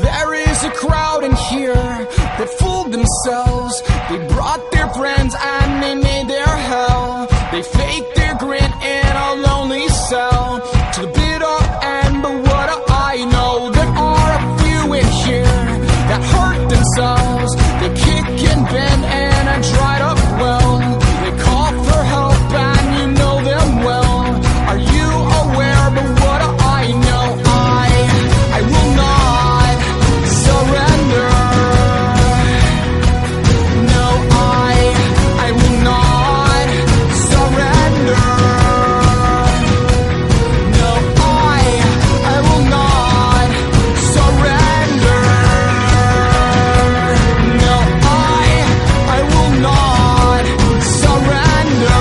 There is a crowd in here that fooled themselves. They brought their friends and they made their hell. They faked their grin in a lonely cell to the bitter end. But what do I know? There are a few in here that hurt themselves. They kick and bend in a dried up well. They call for help and you know them well. Are you aware? But what do I know? I will not surrender. No, I will not surrender. No, I will not surrender. No, I will not surrender.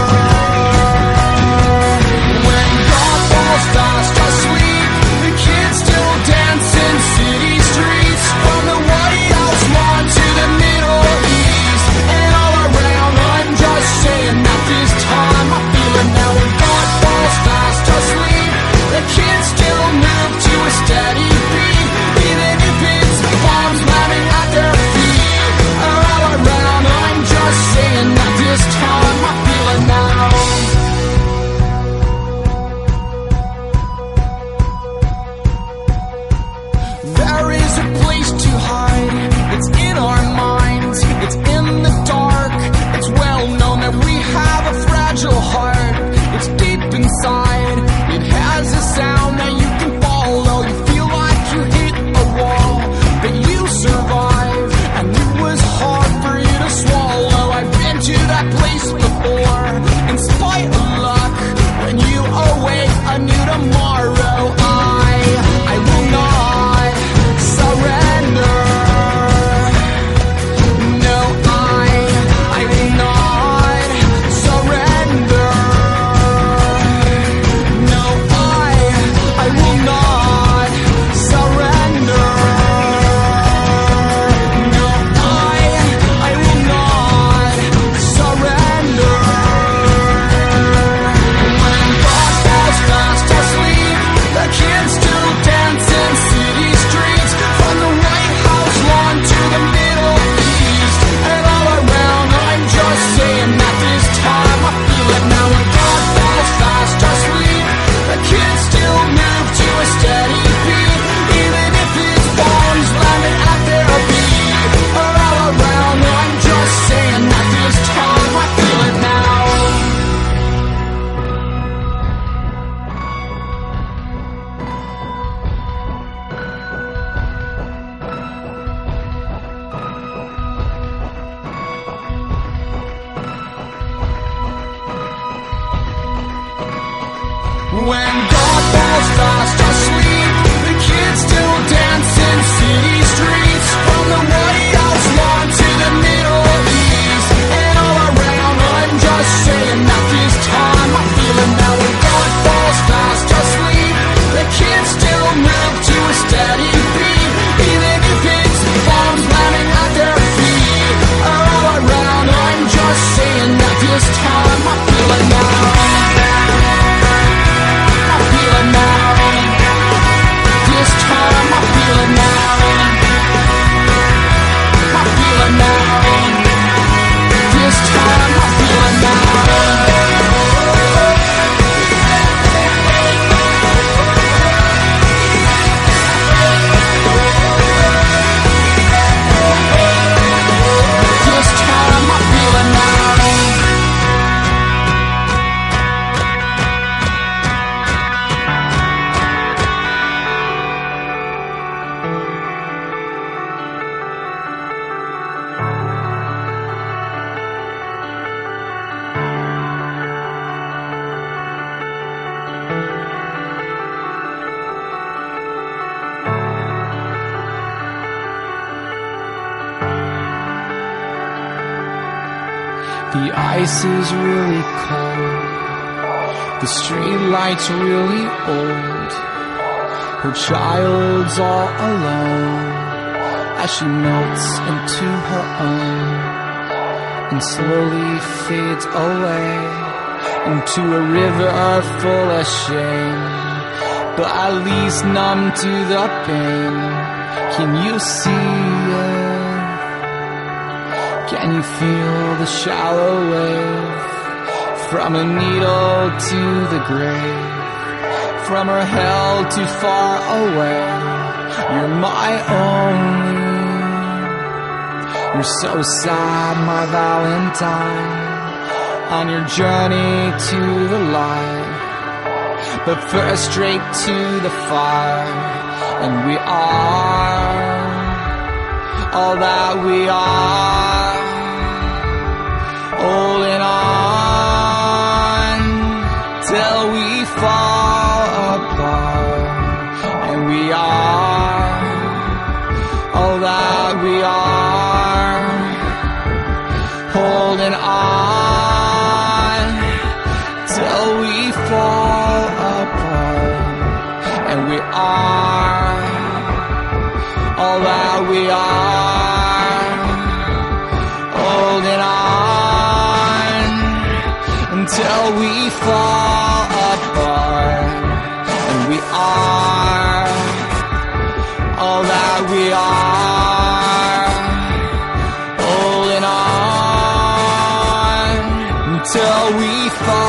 When God falls fast asleep, the kids still dance in city streets. From the White House lawn to the Middle East and all around, I'm just saying that this time I feel it now. When God falls fast asleep, the kids still move to a steady beat, even if it's bombs landing at their feet. All around, I'm just saying that this time I feel it now. There is a place to hide. It's in our minds. It's in the dark. It's well known that we have a fragile heart. It's deep inside. It has a sound that you can follow. You feel like you hit a wall, but you survive. And it was hard for you to swallow. I've been to that place before. In spite of luck, when you awake a new tomorrow, I will not surrender. No, I will not surrender. No, I will not surrender. No, I will not surrender. When God falls fast asleep, the kids still dance in city streets. From the White House lawn to the Middle East and all around, I'm just saying that this time I feel it now. When God falls fast asleep, the kids still move to a steady beat, even if it's bombs landing at their feet. All around, I'm just saying that this time I feel it now. When God falls fast asleep, the kids still dance in city streets. From the White House lawn to the Middle East and all around, I'm just saying that this time I feel it now. When God falls fast asleep, the kids still move to a steady beat, even if it's bombs landing at their feet. All around, I'm just saying that this time I feel it now. I feel it now. This time I feel it now. I feel it now. This time I feel it now. This time I feel it now. The ice is really cold. The street lights really old. Her child's all alone as she melts into her own and slowly fades away into a river full of shame, but at least numb to the pain. Can you see it? Can you feel the shallow wave? From a needle to the grave, from her hell too far away. You're my only. You're so sad, my Valentine, on your journey to the light. But first straight to the fire. And we are all that we are, holding on till we fall apart. And we are all that we are, holding on till we fall apart. And we are all that we are, holding on until we fall apart. And we are all that we are, holding on until we fall